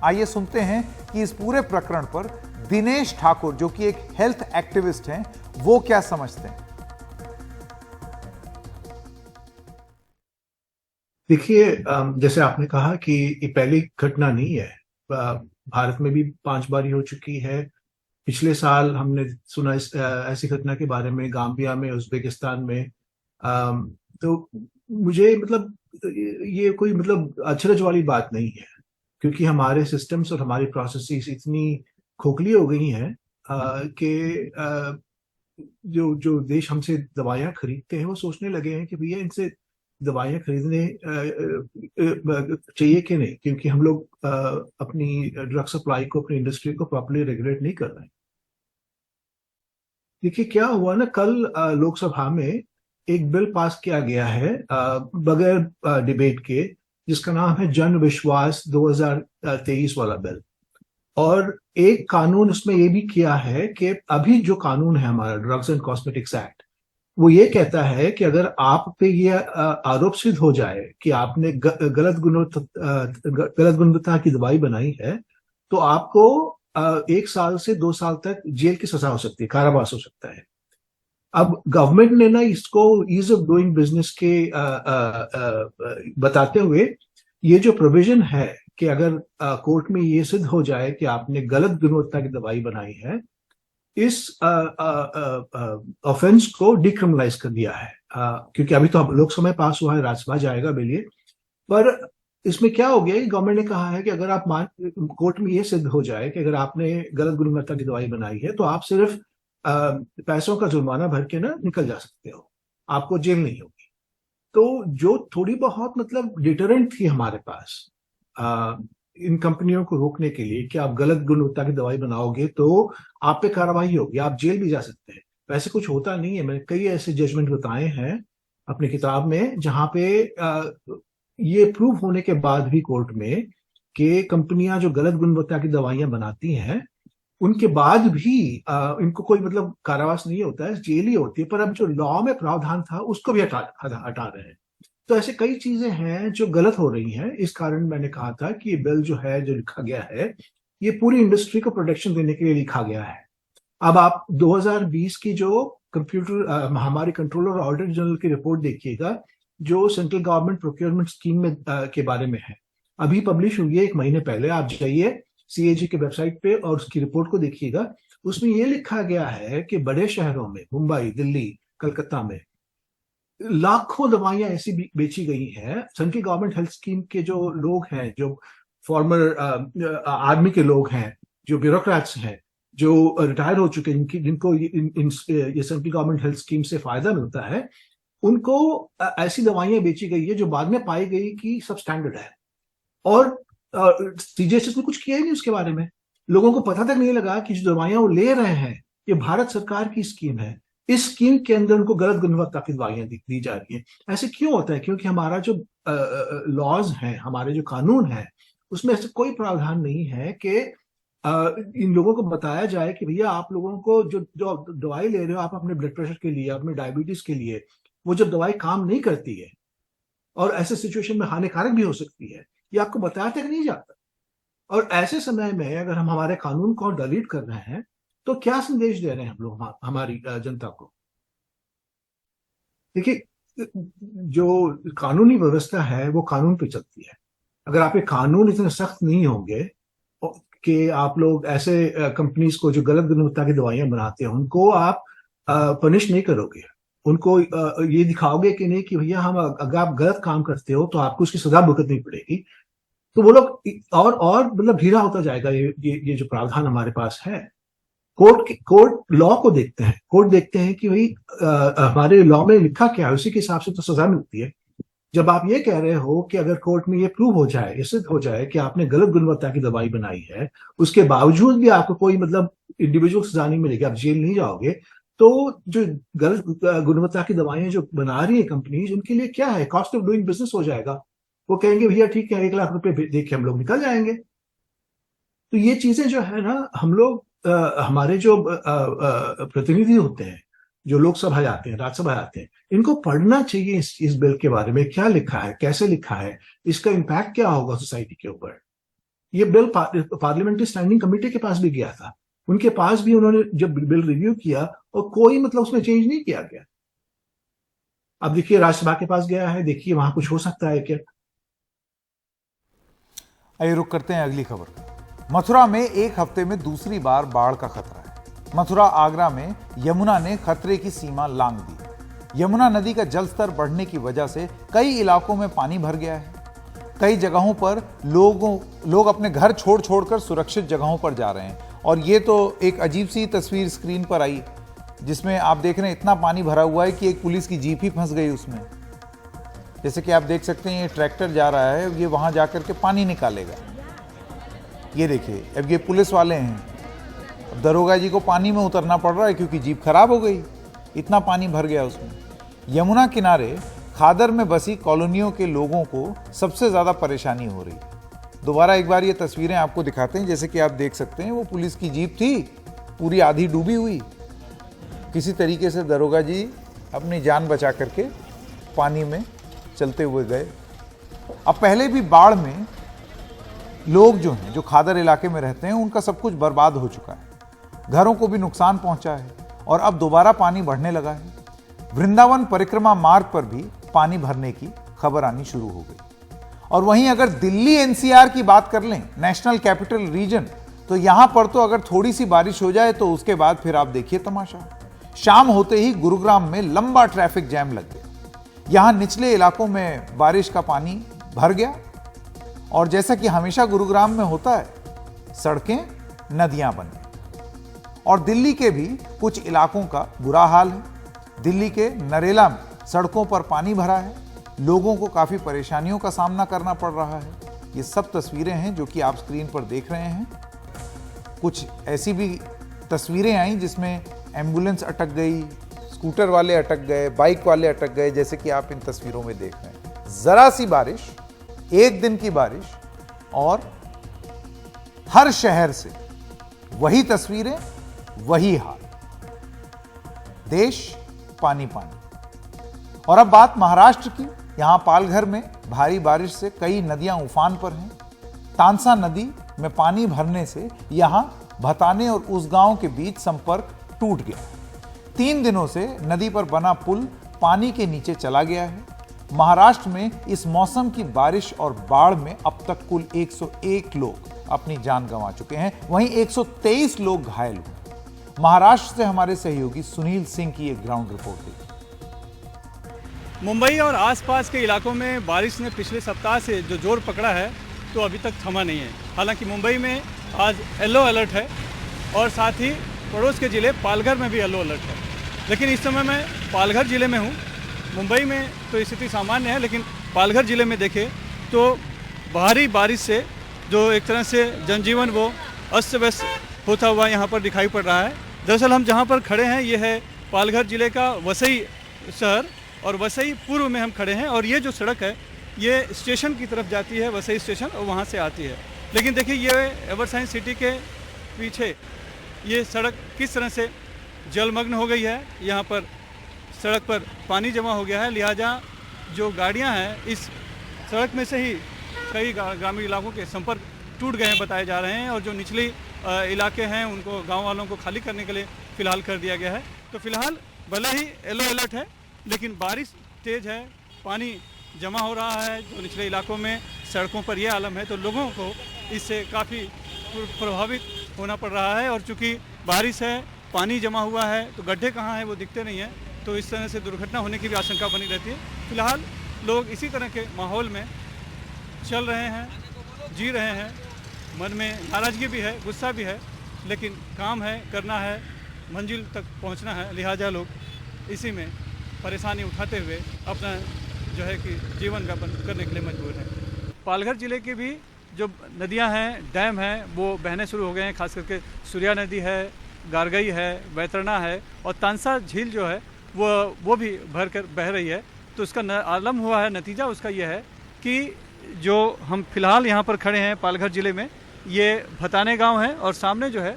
आइए सुनते हैं कि इस पूरे प्रकरण पर दिनेश ठाकुर, जो कि एक हेल्थ एक्टिविस्ट हैं, वो क्या समझते हैं। देखिए, जैसे आपने कहा कि ये पहली घटना नहीं है। भारत में भी 5 बार हो चुकी है। पिछले साल हमने सुना ऐसी घटना के बारे में गाम्बिया में, उज्बेकिस्तान में। तो मुझे मतलब ये कोई मतलब अचरज वाली बात नहीं है, क्योंकि हमारे सिस्टम्स और हमारी प्रोसेसेस इतनी खोखली हो गई हैं कि जो देश हमसे दवाइयाँ खरीदते हैं वो सोचने लगे हैं कि भैया इनसे दवाइयाँ खरीदने चाहिए कि नहीं, क्योंकि हम लोग अपनी ड्रग सप्लाई को, अपनी इंडस्ट्री को प्रॉपर्ली रेगुलेट नहीं कर रहे हैं। देखिए क्या हुआ ना, कल लोकसभा में एक बिल पास किया गया है बगैर डिबेट के, जिसका नाम है जन विश्वास 2023 वाला बिल। और एक कानून उसमें ये भी किया है कि अभी जो कानून है हमारा ड्रग्स एंड कॉस्मेटिक्स एक्ट, वो ये कहता है कि अगर आप पे ये आरोप सिद्ध हो जाए कि आपने गलत गुणवत्ता की दवाई बनाई है, तो आपको 1 साल से 2 साल तक जेल की सजा हो सकती है, कारावास हो सकता है। अब गवर्नमेंट ने ना इसको ईज ऑफ डूइंग बिजनेस के बताते हुए ये जो प्रोविजन है कि अगर कोर्ट में ये सिद्ध हो जाए कि आपने गलत गुणवत्ता की दवाई बनाई है, इस ऑफेंस को डिक्रिमिनलाइज कर दिया है। क्योंकि अभी तो लोकसभा में पास हुआ है, राज्यसभा जाएगा बिल ये। पर इसमें क्या हो गया कि गवर्नमेंट ने कहा है कि अगर आप कोर्ट में ये सिद्ध हो जाए कि अगर आपने गलत गुणवत्ता की दवाई बनाई है, तो आप सिर्फ पैसों का जुर्माना भर के ना निकल जा सकते हो, आपको जेल नहीं होगी। तो जो थोड़ी बहुत मतलब डिटरेंट थी हमारे पास इन कंपनियों को रोकने के लिए कि आप गलत गुणवत्ता की दवाई बनाओगे तो आप पे कार्रवाई होगी, आप जेल भी जा सकते हैं, वैसे कुछ होता नहीं है। मैंने कई ऐसे जजमेंट बताए हैं अपनी किताब में जहां पे ये प्रूव होने के बाद भी कोर्ट में कि कंपनियां जो गलत गुणवत्ता की दवाइयां बनाती हैं, उनके बाद भी इनको कोई मतलब कारावास नहीं होता है, जेल ही होती है। पर अब जो लॉ में प्रावधान था उसको भी हटा रहे हैं। तो ऐसे कई चीजें हैं जो गलत हो रही हैं। इस कारण मैंने कहा था कि ये बिल जो है, जो लिखा गया है, ये पूरी इंडस्ट्री को प्रोटेक्शन देने के लिए लिखा गया है। अब आप 2020 की जो कंप्यूटर महामारी कंट्रोलर और ऑडिटर जनरल की रिपोर्ट देखिएगा, जो सेंट्रल गवर्नमेंट प्रोक्योरमेंट स्कीम में के बारे में है, अभी पब्लिश हुई है 1 महीने पहले। आप जाइए CAG के वेबसाइट पे और उसकी रिपोर्ट को देखिएगा। उसमें ये लिखा गया है कि बड़े शहरों में, मुंबई, दिल्ली, कलकत्ता में लाखों दवाइयां ऐसी बेची गई हैं। सेंट्रल गवर्नमेंट हेल्थ स्कीम के जो लोग हैं, जो फॉर्मर आर्मी के लोग हैं, जो ब्यूरोक्रेट्स हैं, जो रिटायर हो चुके हैं, जिनको ये सेंट्रल गवर्नमेंट हेल्थ स्कीम से फायदा मिलता है, उनको ऐसी दवाइयां बेची गई है जो बाद में पाई गई कि सब स्टैंडर्ड है। और CGHS ने कुछ किया ही नहीं उसके बारे में। लोगों को पता तक नहीं लगा कि जो दवाइयां वो ले रहे हैं ये भारत सरकार की स्कीम है। इस स्कीम के अंदर उनको गलत गुणवत्ता की दवाइयां दी जा रही है। ऐसे क्यों होता है? क्योंकि हमारा जो लॉज है, हमारे जो कानून है, उसमें ऐसे कोई प्रावधान नहीं है कि इन लोगों को बताया जाए कि भैया आप लोगों को जो दवाई ले रहे हो आप अपने ब्लड प्रेशर के लिए, अपने डायबिटीज के लिए, वो जब दवाई काम नहीं करती है और ऐसे सिचुएशन में हानिकारक भी हो सकती है, ये आपको बताया तक नहीं जाता। और ऐसे समय में अगर हम हमारे कानून को डिलीट कर रहे हैं तो क्या संदेश दे रहे हैं हम लोग हमारी जनता को? देखिए, जो कानूनी व्यवस्था है वो कानून पे चलती है। अगर आपके कानून इतने सख्त नहीं होंगे कि आप लोग ऐसे कंपनीज को जो गलत गुणवत्ता की दवाइयां बनाते हैं उनको आप पनिश नहीं करोगे, उनको ये दिखाओगे कि नहीं कि भैया हम अगर आप गलत काम करते हो तो आपको उसकी सजा भुगतनी पड़ेगी, तो वो लोग और मतलब ढीला होता जाएगा ये जो प्रावधान हमारे पास है। कोर्ट लॉ को देखते हैं, कोर्ट देखते हैं कि भाई हमारे लॉ में लिखा क्या है, उसी के हिसाब से तो सजा मिलती है। जब आप ये कह रहे हो कि अगर कोर्ट में ये प्रूव हो जाए, ये सिद्ध हो जाए कि आपने गलत गुणवत्ता की दवाई बनाई है, उसके बावजूद भी आपको कोई मतलब इंडिविजुअल सजा नहीं मिलेगी, आप जेल नहीं जाओगे, तो जो गलत गुणवत्ता की दवाइयां जो बना रही है कंपनीज, उनके लिए क्या है, कॉस्ट ऑफ डूइंग बिजनेस हो जाएगा। वो कहेंगे भैया ठीक है 1 लाख रुपए दे के हम लोग निकल जाएंगे। तो ये चीजें जो है ना, हम लोग हमारे जो प्रतिनिधि होते हैं, जो लोकसभा जाते हैं, राज्यसभा जाते हैं, इनको पढ़ना चाहिए इस बिल के बारे में, क्या लिखा है, कैसे लिखा है, इसका इम्पैक्ट क्या होगा सोसाइटी के ऊपर। ये बिल पार्लियामेंट्री स्टैंडिंग कमेटी के पास भी गया था, उनके पास भी उन्होंने जब बिल रिव्यू किया और कोई मतलब उसमें चेंज नहीं किया गया। अब देखिए राज्यसभा के पास गया है, देखिए वहां कुछ हो सकता है क्या। आइए रुक करते हैं अगली खबर। मथुरा में एक हफ्ते में दूसरी बार बाढ़ का खतरा है। मथुरा आगरा में यमुना ने खतरे की सीमा लांघ दी। यमुना नदी का जलस्तर बढ़ने की वजह से कई इलाकों में पानी भर गया है। कई जगहों पर लोग अपने घर छोड़ छोड़कर सुरक्षित जगहों पर जा रहे हैं। और ये तो एक अजीब सी तस्वीर स्क्रीन पर आई, जिसमें आप देख रहे हैं इतना पानी भरा हुआ है कि एक पुलिस की जीप ही फंस गई उसमें। जैसे कि आप देख सकते हैं ये ट्रैक्टर जा रहा है, ये वहां जाकर के पानी निकालेगा। ये देखिए, अब ये पुलिस वाले हैं, अब दरोगा जी को पानी में उतरना पड़ रहा है क्योंकि जीप खराब हो गई, इतना पानी भर गया उसमें। यमुना किनारे खादर में बसी कॉलोनियों के लोगों को सबसे ज़्यादा परेशानी हो रही है। दोबारा एक बार ये तस्वीरें आपको दिखाते हैं। जैसे कि आप देख सकते हैं वो पुलिस की जीप थी, पूरी आधी डूबी हुई। किसी तरीके से दरोगा जी अपनी जान बचा करके पानी में चलते हुए गए। अब पहले भी बाढ़ में लोग जो हैं, जो खादर इलाके में रहते हैं, उनका सब कुछ बर्बाद हो चुका है, घरों को भी नुकसान पहुंचा है और अब दोबारा पानी बढ़ने लगा है। वृंदावन परिक्रमा मार्ग पर भी पानी भरने की खबर आनी शुरू हो गई। और वहीं अगर दिल्ली एनसीआर की बात कर लें, नेशनल कैपिटल रीजन, तो यहां पर तो अगर थोड़ी सी बारिश हो जाए तो उसके बाद फिर आप देखिए तमाशा। शाम होते ही गुरुग्राम में लंबा ट्रैफिक जैम लग गया। यहां निचले इलाकों में बारिश का पानी भर गया और जैसा कि हमेशा गुरुग्राम में होता है, सड़कें नदियां बन गई। और दिल्ली के भी कुछ इलाकों का बुरा हाल है। दिल्ली के नरेला में सड़कों पर पानी भरा है, लोगों को काफी परेशानियों का सामना करना पड़ रहा है। ये सब तस्वीरें हैं जो कि आप स्क्रीन पर देख रहे हैं। कुछ ऐसी भी तस्वीरें आई जिसमें एम्बुलेंस अटक गई, स्कूटर वाले अटक गए, बाइक वाले अटक गए, जैसे कि आप इन तस्वीरों में देख रहे हैं। जरा सी बारिश, एक दिन की बारिश और हर शहर से वही तस्वीरें, वही हाल, देश पानी पानी। और अब बात महाराष्ट्र की। यहां पालघर में भारी बारिश से कई नदियां उफान पर हैं। तानसा नदी में पानी भरने से यहां भताने और उसगांव के बीच संपर्क टूट गया। 3 दिनों से नदी पर बना पुल पानी के नीचे चला गया है। महाराष्ट्र में इस मौसम की बारिश और बाढ़ में अब तक कुल 101 लोग अपनी जान गंवा चुके हैं, वहीं 123 लोग घायल हुए। महाराष्ट्र से हमारे सहयोगी सुनील सिंह की एक ग्राउंड रिपोर्ट देखिए। मुंबई और आसपास के इलाकों में बारिश ने पिछले सप्ताह से जो जोर पकड़ा है तो अभी तक थमा नहीं है। हालांकि मुंबई में आज येलो अलर्ट है और साथ ही पड़ोस के ज़िले पालघर में भी येलो अलर्ट है। लेकिन इस समय मैं पालघर ज़िले में हूँ। मुंबई में तो स्थिति सामान्य है, लेकिन पालघर ज़िले में देखें तो भारी बारिश से जो एक तरह से जनजीवन वो अस्त व्यस्त होता हुआ यहाँ पर दिखाई पड़ रहा है। दरअसल हम जहाँ पर खड़े हैं ये है पालघर ज़िले का वसई शहर और वसई पूर्व में हम खड़े हैं। और ये जो सड़क है ये स्टेशन की तरफ जाती है, वसई स्टेशन, और वहाँ से आती है। लेकिन देखिए ये एवरसाइंस सिटी के पीछे ये सड़क किस तरह से जलमग्न हो गई है। यहाँ पर सड़क पर पानी जमा हो गया है, लिहाजा जो गाड़ियाँ हैं इस सड़क में से ही कई ग्रामीण इलाकों के संपर्क टूट गए हैं बताए जा रहे हैं, और जो निचले इलाके हैं उनको, गांव वालों को खाली करने के लिए फ़िलहाल कर दिया गया है। तो फिलहाल भले ही येलो अलर्ट है, लेकिन बारिश तेज़ है, पानी जमा हो रहा है जो निचले इलाकों में, सड़कों पर यह आलम है, तो लोगों को इससे काफ़ी प्रभावित होना पड़ रहा है। और चूँकि बारिश है, पानी जमा हुआ है, तो गड्ढे कहाँ हैं वो दिखते नहीं हैं, तो इस तरह से दुर्घटना होने की भी आशंका बनी रहती है। फिलहाल लोग इसी तरह के माहौल में चल रहे हैं, जी रहे हैं, मन में नाराज़गी भी है, गुस्सा भी है, लेकिन काम है, करना है, मंजिल तक पहुंचना है, लिहाजा लोग इसी में परेशानी उठाते हुए अपना जो है कि जीवन यापन करने के लिए मजबूर हैं। पालघर ज़िले के भी जो नदियां हैं, डैम हैं, वो बहने शुरू हो गए हैं। खास करके सूर्या नदी है, गारगई है, बैतरना है, और तानसा झील जो है वो भी भर कर बह रही है। तो उसका आलम हुआ है, नतीजा उसका यह है कि जो हम फिलहाल यहाँ पर खड़े हैं पालघर ज़िले में, ये भताने गांव है और सामने जो है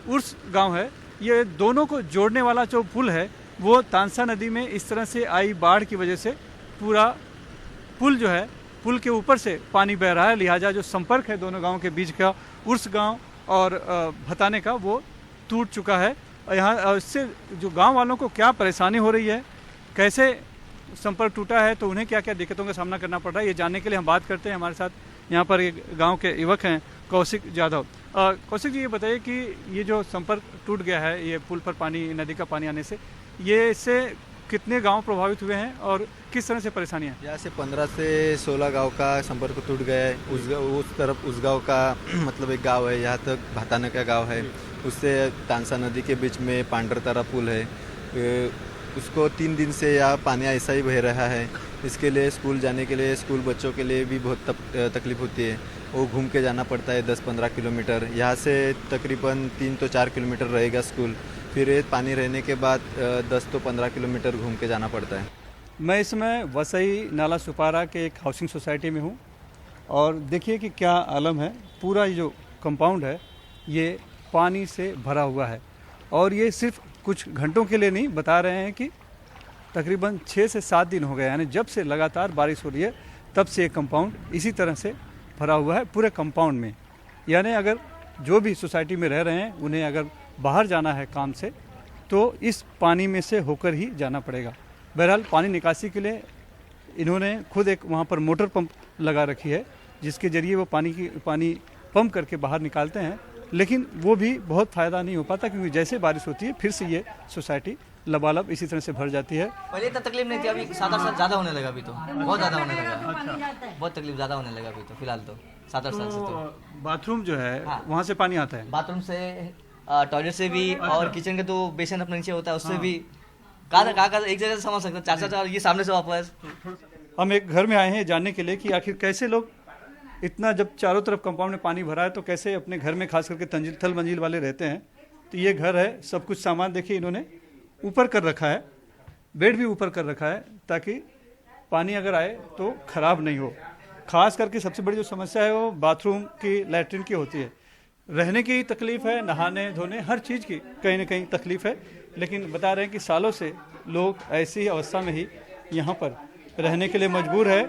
उर्स गांव है। ये दोनों को जोड़ने वाला जो पुल है वो तानसा नदी में इस तरह से आई बाढ़ की वजह से पूरा पुल जो है, पुल के ऊपर से पानी बह रहा है, लिहाजा जो संपर्क है दोनों गाँव के बीच का, उर्स गाँव और भताने का, वो टूट चुका है। यहाँ इससे जो गांव वालों को क्या परेशानी हो रही है, कैसे संपर्क टूटा है, तो उन्हें क्या क्या दिक्कतों का सामना करना पड़ रहा है, ये जानने के लिए हम बात करते हैं। हमारे साथ यहाँ पर एक गांव के युवक हैं, कौशिक यादव। कौशिक जी, ये बताइए कि ये जो संपर्क टूट गया है, ये पुल पर पानी, नदी का पानी आने से, ये इससे कितने गांव प्रभावित हुए हैं और किस तरह से परेशानियाँ? यहाँ से 15 से 16 गांव का संपर्क टूट गया है। उस तरफ उस गांव का मतलब एक गांव है, यहाँ तक भताने का गांव है, उससे तानसा नदी के बीच में पांडरतारा पुल है, उसको 3 दिन से यहाँ पानी ऐसा ही बह रहा है। इसके लिए स्कूल जाने के लिए, स्कूल बच्चों के लिए भी बहुत तकलीफ होती है। वो घूम के जाना पड़ता है 10-15 किलोमीटर। यहाँ से तकरीबन 3 तो 4 किलोमीटर रहेगा स्कूल, फिर पानी रहने के बाद 10 तो 15 किलोमीटर घूम के जाना पड़ता है। मैं इसमें वसई नाला सुपारा के एक हाउसिंग सोसाइटी में हूँ, और देखिए कि क्या आलम है। पूरा ये जो कंपाउंड है ये पानी से भरा हुआ है, और ये सिर्फ कुछ घंटों के लिए नहीं, बता रहे हैं कि तकरीबन 6 से 7 दिन हो गए, यानी जब से लगातार बारिश हो रही है तब से ये कंपाउंड इसी तरह से भरा हुआ है पूरे कंपाउंड में। यानी अगर जो भी सोसाइटी में रह रहे हैं उन्हें अगर बाहर जाना है काम से तो इस पानी में से होकर ही जाना पड़ेगा। बहरहाल पानी निकासी के लिए इन्होंने खुद एक वहाँ पर मोटर पंप लगा रखी है, जिसके ज़रिए वो पानी पंप करके बाहर निकालते हैं, लेकिन वो भी बहुत फ़ायदा नहीं हो पाता, क्योंकि जैसे बारिश होती है फिर से ये सोसाइटी लबालब इसी तरह से भर जाती है। पहले इतना तकलीफ नहीं थी, अभी 7-8 साल ज़्यादा होने लगा, अभी तो बहुत ज़्यादा होने लगा। बहुत तकलीफ ज़्यादा होने लगा अभी तो, फिलहाल तो 7-8 साल से। तो बाथरूम जो है वहाँ से पानी आता है, बाथरूम से, टॉयलेट से भी, और किचन के तो बेसन अपने नीचे होता है, उससे भी कहाँ एक जगह से समझ सकते, 4-4 ये सामने से वापस। हम एक घर में आए हैं जानने के लिए कि आखिर कैसे लोग इतना, जब चारों तरफ कंपाउंड में पानी भरा है, तो कैसे अपने घर में खास करके थल मंजिल वाले रहते हैं। तो ये घर है, सब कुछ सामान देखिए इन्होंने ऊपर कर रखा है, बेड भी ऊपर कर रखा है, ताकि पानी अगर आए तो ख़राब नहीं हो। खास करके सबसे बड़ी जो समस्या है वो बाथरूम की, लैट्रिन की होती है। रहने की तकलीफ़ है, नहाने धोने हर चीज़ की कहीं ना कहीं तकलीफ़ है, लेकिन बता रहे हैं कि सालों से लोग ऐसी अवस्था में ही यहाँ पर रहने के लिए मजबूर है।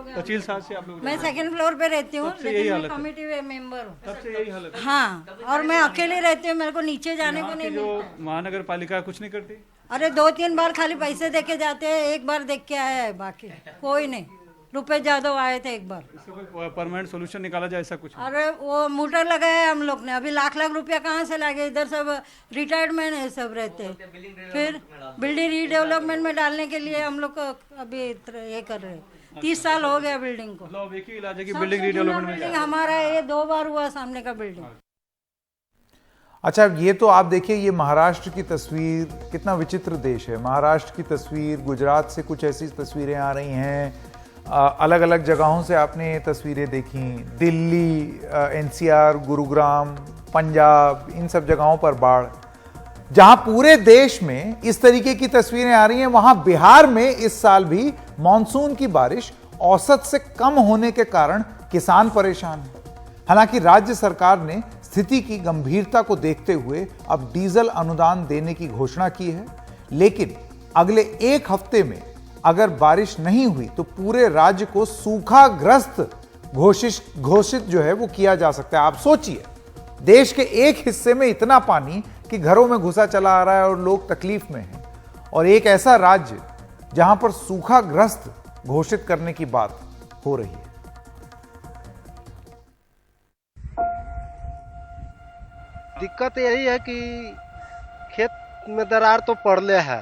25 साल से आप लोग? मैं सेकंड फ्लोर पे रहती हूँ, यही हालत है, कमेटी मेंबर हूँ। तब से यही हालत है। हाँ, और मैं अकेले रहती हूँ, मेरे को नीचे जाने को नहीं जो मिलता। महानगर पालिका कुछ नहीं करती? अरे 2-3 बार खाली पैसे दे के जाते हैं, एक बार देख के आया है, बाकी कोई नहीं। रुपेश यादव आए थे एक बार। इसका कोई परमानेंट सोल्यूशन निकाला जाए, ऐसा कुछ? अरे वो मोटर लगाया है हम लोग ने, अभी लाख रुपया कहाँ से लगे, इधर सब रिटायर्ड मैन है, सब रहते हैं। फिर बिल्डिंग रीडेवलपमेंट में डालने के लिए हम लोग को अभी ये कर रहे हैं। 30 साल हो गया बिल्डिंग को। मतलब एक ही इलाज है कि बिल्डिंग रीडेवलपमेंट में? बिल्डिंग हमारा ये 2 बार हुआ, सामने का बिल्डिंग। अच्छा, ये तो आप देखिए, ये महाराष्ट्र की तस्वीर, कितना विचित्र देश है। महाराष्ट्र की तस्वीर, गुजरात से कुछ ऐसी तस्वीरें आ रही हैं, अलग अलग जगहों से आपने ये तस्वीरें देखी, दिल्ली, एनसीआर, गुरुग्राम, पंजाब, इन सब जगहों पर बाढ़। जहां पूरे देश में इस तरीके की तस्वीरें आ रही हैं, वहां बिहार में इस साल भी मॉनसून की बारिश औसत से कम होने के कारण किसान परेशान हैं। हालांकि राज्य सरकार ने स्थिति की गंभीरता को देखते हुए अब डीजल अनुदान देने की घोषणा की है, लेकिन अगले 1 हफ्ते में अगर बारिश नहीं हुई तो पूरे राज्य को सूखाग्रस्त घोषित जो है वो किया जा सकता है। आप सोचिए, देश के एक हिस्से में इतना पानी कि घरों में घुसा चला आ रहा है और लोग तकलीफ में हैं, और एक ऐसा राज्य जहां पर सूखाग्रस्त घोषित करने की बात हो रही है। दिक्कत यही है कि खेत में दरार तो पड़ले है,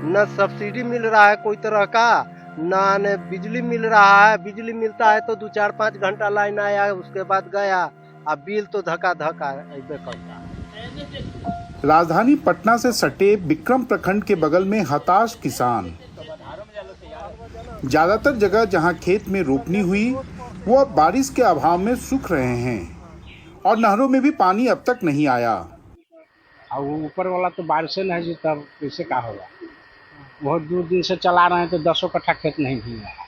न सब्सिडी मिल रहा है कोई तरह का, न बिजली मिल रहा है। बिजली मिलता है तो 2-4-5 घंटा लाइन आया, उसके बाद गया, अब बिल तो धक्का ऐसे करता है। राजधानी पटना से सटे बिक्रम प्रखंड के बगल में हताश किसान। ज्यादातर जगह जहां खेत में रोपनी हुई वो अब बारिश के अभाव में सूख रहे हैं और नहरों में भी पानी अब तक नहीं आया। और ऊपर वाला तो बारिश नहीं जी, तब कैसे क्या होगा। बहुत दूर दिन से चला रहे हैं तो 10 कट्ठा खेत नहीं भीगा है।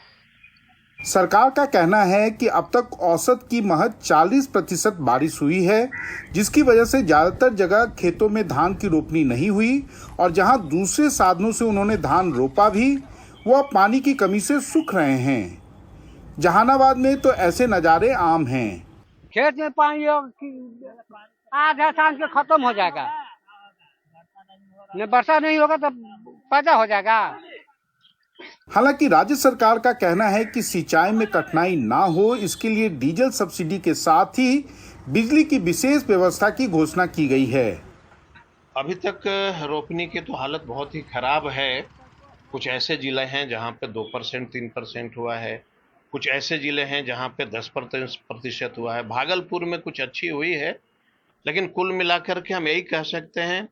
सरकार का कहना है कि अब तक औसत की महज 40% बारिश हुई है, जिसकी वजह से ज्यादातर जगह खेतों में धान की रोपनी नहीं हुई और जहां दूसरे साधनों से उन्होंने धान रोपा भी वो अब पानी की कमी से सूख रहे हैं। जहानाबाद में तो ऐसे नज़ारे आम हैं। खेत में पानी आधा साल के खत्म हो जाएगा, वर्षा नहीं होगा तो पैदा हो जाएगा। हालांकि राज्य सरकार का कहना है कि सिंचाई में कठिनाई ना हो, इसके लिए डीजल सब्सिडी के साथ ही बिजली की विशेष व्यवस्था की घोषणा की गई है। अभी तक रोपनी की तो हालत बहुत ही खराब है। कुछ ऐसे जिले हैं जहां पे 2% 3% हुआ है, कुछ ऐसे जिले हैं जहां पे 10% हुआ है। भागलपुर में कुछ अच्छी हुई है, लेकिन कुल मिलाकर के हम यही कह सकते हैं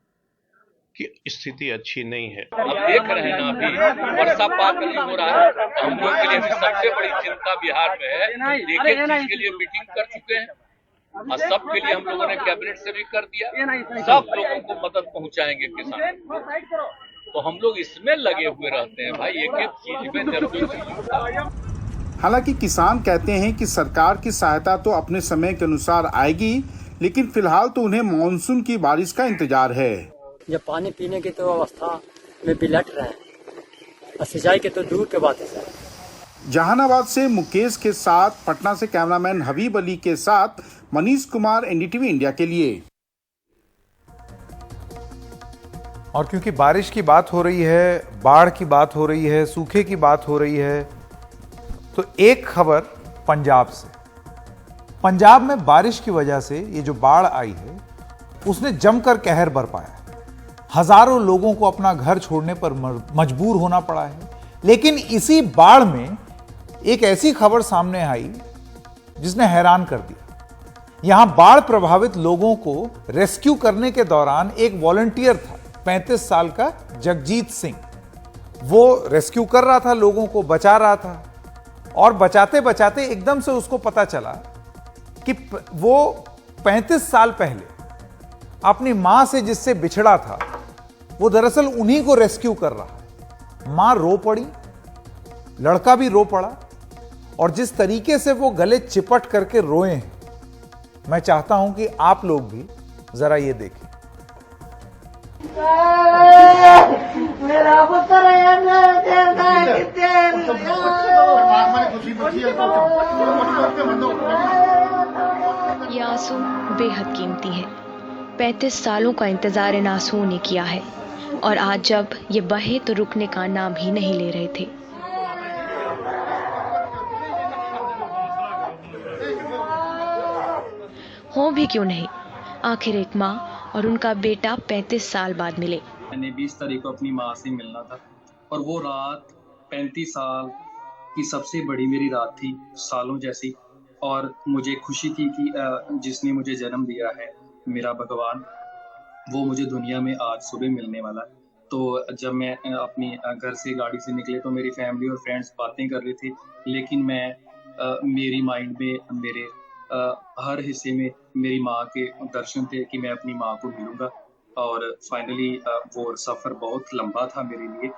कि स्थिति अच्छी नहीं है। अब देख रहे हैं ना, अभी वर्षा पात नहीं हो रहा है, तो हम लोग के लिए सबसे बड़ी चिंता बिहार में है। देखिए, इसके लिए मीटिंग कर चुके हैं और सबके लिए हम लोगों ने कैबिनेट से भी कर दिया, सब लोगों को मदद पहुंचाएंगे किसान। तो हम लोग इसमें लगे हुए रहते हैं भाई, एक एक चीज में जरूर। हालांकि किसान कहते हैं कि सरकार की सहायता तो अपने समय के अनुसार आएगी, लेकिन फिलहाल तो उन्हें मानसून की बारिश का इंतजार है। जब पानी पीने की तो अवस्था में बिलट रहे हैं और सिंचाई के तो दूर के बात है सर। जहानाबाद से मुकेश के साथ, पटना से कैमरामैन हबीब अली के साथ मनीष कुमार, एनडीटीवी इंडिया के लिए। और क्योंकि बारिश की बात हो रही है, बाढ़ की बात हो रही है, सूखे की बात हो रही है, तो एक खबर पंजाब से। पंजाब में बारिश की वजह से ये जो बाढ़ आई है उसने जमकर कहर बरपाया है। हजारों लोगों को अपना घर छोड़ने पर मजबूर होना पड़ा है। लेकिन इसी बाढ़ में एक ऐसी खबर सामने आई जिसने हैरान कर दिया। यहां बाढ़ प्रभावित लोगों को रेस्क्यू करने के दौरान एक वॉलंटियर था, 35 साल का जगजीत सिंह। वो रेस्क्यू कर रहा था, लोगों को बचा रहा था, और बचाते बचाते एकदम से उसको पता चला कि वो 35 साल पहले अपनी मां से जिससे बिछड़ा था, वो दरअसल उन्हीं को रेस्क्यू कर रहा है। मां रो पड़ी, लड़का भी रो पड़ा, और जिस तरीके से वो गले चिपट करके रोए हैं, मैं चाहता हूं कि आप लोग भी जरा ये देखें। मेरा पुत्र ये आंसू बेहद कीमती है। 35 सालों का इंतजार इन आंसुओं ने किया है, और आज जब ये बहे तो रुकने का नाम ही नहीं ले रहे थे। हो भी क्यों नहीं, आखिर एक माँ और उनका बेटा 35 साल बाद मिले। मैंने 20 तारीख को अपनी माँ से मिलना था, और वो रात 35 साल की सबसे बड़ी मेरी रात थी, सालों जैसी। और मुझे खुशी थी कि जिसने मुझे जन्म दिया है, मेरा भगवान, वो मुझे दुनिया में आज सुबह मिलने वाला है। तो जब मैं अपनी घर से गाड़ी से निकले तो मेरी फैमिली और फ्रेंड्स बातें कर रहे थे, लेकिन मैं मेरी माइंड में, मेरे हर हिस्से में मेरी माँ के दर्शन थे कि मैं अपनी माँ को मिलूंगा। और फाइनली वो सफ़र बहुत लंबा था मेरे लिए।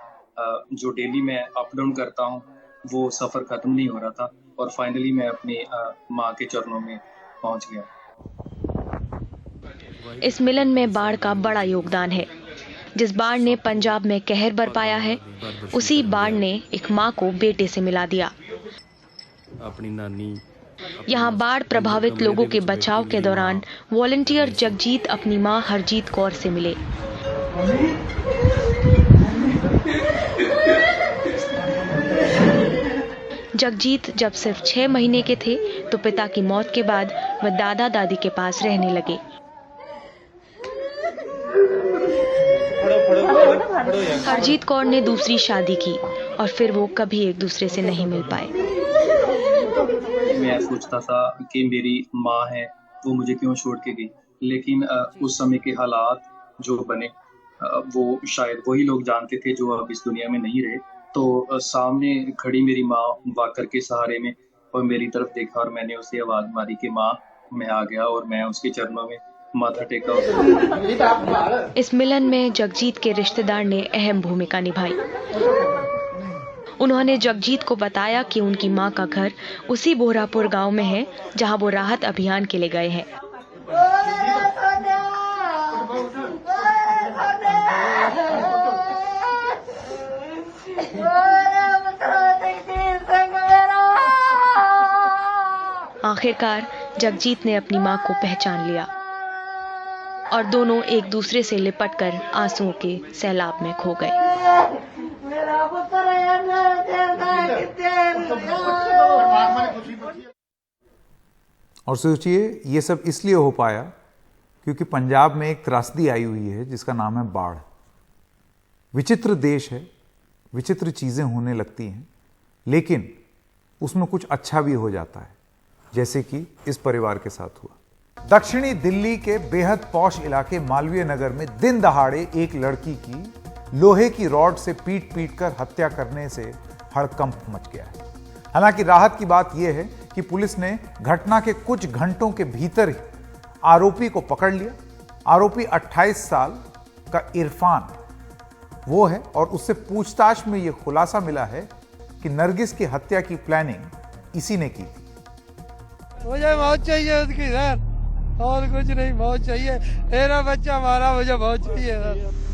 जो डेली मैं अप डाउन करता हूँ, वो सफ़र ख़त्म नहीं हो रहा था, और फाइनली मैं अपनी माँ के चरणों में पहुँच गया। इस मिलन में बाढ़ का बड़ा योगदान है। जिस बाढ़ ने पंजाब में कहर बरपाया है, उसी बाढ़ ने एक माँ को बेटे से मिला दिया। अपनी नानी। यहाँ बाढ़ प्रभावित लोगों के बचाव के दौरान वॉलंटियर जगजीत अपनी मां हरजीत कौर से मिले। जगजीत जब सिर्फ 6 महीने के थे तो पिता की मौत के बाद वह दादा दादी के पास रहने लगे। हरजीत कौर ने दूसरी शादी की और फिर वो कभी एक दूसरे से नहीं मिल पाए। मैं सोचता था कि मेरी माँ है वो मुझे क्यों छोड़ के गई, लेकिन उस समय के हालात जो बने वो शायद वही लोग जानते थे जो अब इस दुनिया में नहीं रहे। तो सामने खड़ी मेरी माँ वाकर के सहारे में और मेरी तरफ देखा और मैंने उसे आवाज मारी कि माँ मैं आ गया, और मैं उसके चरणों में माथा टेका। इस मिलन में जगजीत के रिश्तेदार ने अहम भूमिका निभाई। उन्होंने जगजीत को बताया कि उनकी मां का घर उसी बोहरापुर गांव में है जहां वो राहत अभियान के लिए गए हैं। आखिरकार जगजीत ने अपनी मां को पहचान लिया और दोनों एक दूसरे से लिपटकर आंसुओं के सैलाब में खो गए। और सोचिए ये सब इसलिए हो पाया क्योंकि पंजाब में एक त्रासदी आई हुई है जिसका नाम है बाढ़। विचित्र देश है, विचित्र चीजें होने लगती हैं, लेकिन उसमें कुछ अच्छा भी हो जाता है, जैसे कि इस परिवार के साथ हुआ। दक्षिणी दिल्ली के बेहद पॉश इलाके मालवीय नगर में दिन दहाड़े एक लड़की की लोहे की रॉड से पीट कर हत्या करने से हड़कंप मच गया है। हालांकि राहत की बात यह है कि पुलिस ने घटना के कुछ घंटों के भीतर ही आरोपी को पकड़ लिया। आरोपी 28 साल का इरफान वो है और उससे पूछताछ में यह खुलासा मिला है कि नरगिस की हत्या की प्लानिंग इसी ने की थी। मुझे मौत चाहिए उसकी सर, और कुछ नहीं, मौत चाहिए। मेरा बच्चा मारा, मुझे मौत चाहिए सर।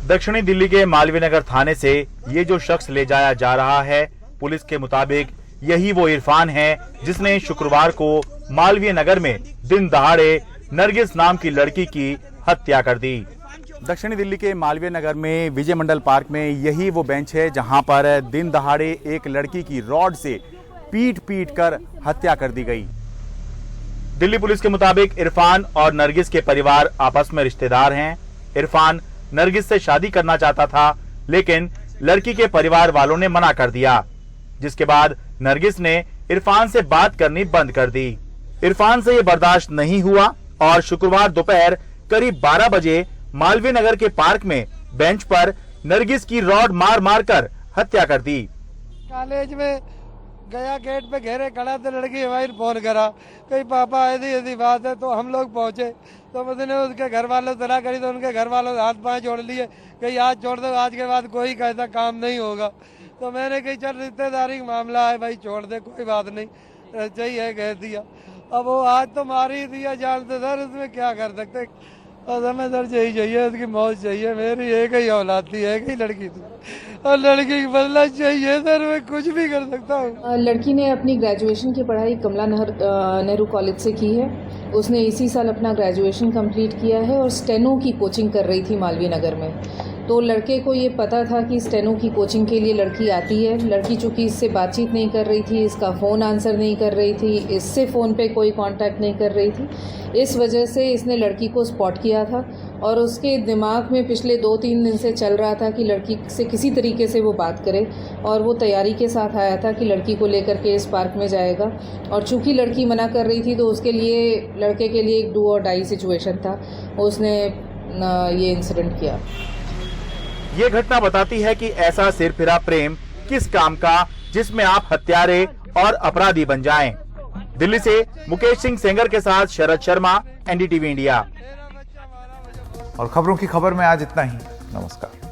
दक्षिणी दिल्ली के मालवीय नगर थाने से ये जो शख्स ले जाया जा रहा है, पुलिस के मुताबिक यही वो इरफान है जिसने शुक्रवार को मालवीय नगर में दिन दहाड़े नरगिस नाम की लड़की की हत्या कर दी। दक्षिणी दिल्ली के मालवीय नगर में विजय मंडल पार्क में यही वो बेंच है जहां पर दिन दहाड़े एक लड़की की रॉड से पीट कर हत्या कर दी गई। दिल्ली पुलिस के मुताबिक इरफान और नरगिस के परिवार आपस में रिश्तेदार हैं। इरफान नरगिस से शादी करना चाहता था, लेकिन लड़की के परिवार वालों ने मना कर दिया, जिसके बाद नरगिस ने इरफान से बात करनी बंद कर दी। इरफान से यह बर्दाश्त नहीं हुआ और शुक्रवार दोपहर करीब 12 बजे मालवीय नगर के पार्क में बेंच पर नरगिस की रॉड मार कर हत्या कर दी। कॉलेज में गया, गेट पे घेरे खड़ा तो लड़की हमारी फोन करा, कहीं पापा ऐसी बात है। तो हम लोग पहुंचे तो उसने उसके घर वालों से सलाह करी तो उनके घर वालों हाथ पांव जोड़ लिए, कहीं आज छोड़ दो, आज के बाद कोई कैसा काम नहीं होगा। तो मैंने कही चल रिश्तेदारी का मामला है भाई, छोड़ दे, कोई बात नहीं, चाहिए कह दिया। अब वो आज तो मार ही दिया जानते सर, उसमें क्या कर सकते। और हमें सर यही चाहिए, उसकी मौत चाहिए। मेरी एक ही औलाद थी, एक ही लड़की थी, और लड़की की बदला चाहिए सर, मैं कुछ भी कर सकता हूँ। लड़की ने अपनी ग्रेजुएशन की पढ़ाई कमला नेहरू कॉलेज से की है। उसने इसी साल अपना ग्रेजुएशन कंप्लीट किया है और स्टेनो की कोचिंग कर रही थी मालवीय नगर में। तो लड़के को ये पता था कि स्टेनो की कोचिंग के लिए लड़की आती है। लड़की चूँकि इससे बातचीत नहीं कर रही थी, इसका फ़ोन आंसर नहीं कर रही थी, इससे फ़ोन पे कोई कांटेक्ट नहीं कर रही थी, इस वजह से इसने लड़की को स्पॉट किया था और उसके दिमाग में पिछले 2-3 दिन से चल रहा था कि लड़की से किसी तरीके से वो बात करे, और वो तैयारी के साथ आया था कि लड़की को लेकर के इस पार्क में जाएगा। और चूँकि लड़की मना कर रही थी तो उसके लिए, लड़के के लिए एक डू और डाई सिचुएशन था, उसने ये इंसिडेंट किया। ये घटना बताती है कि ऐसा सिरफिरा प्रेम किस काम का जिसमें आप हत्यारे और अपराधी बन जाएं। दिल्ली से मुकेश सिंह सेंगर के साथ शरद शर्मा, एनडीटीवी इंडिया। और खबरों की खबर में आज इतना ही। नमस्कार।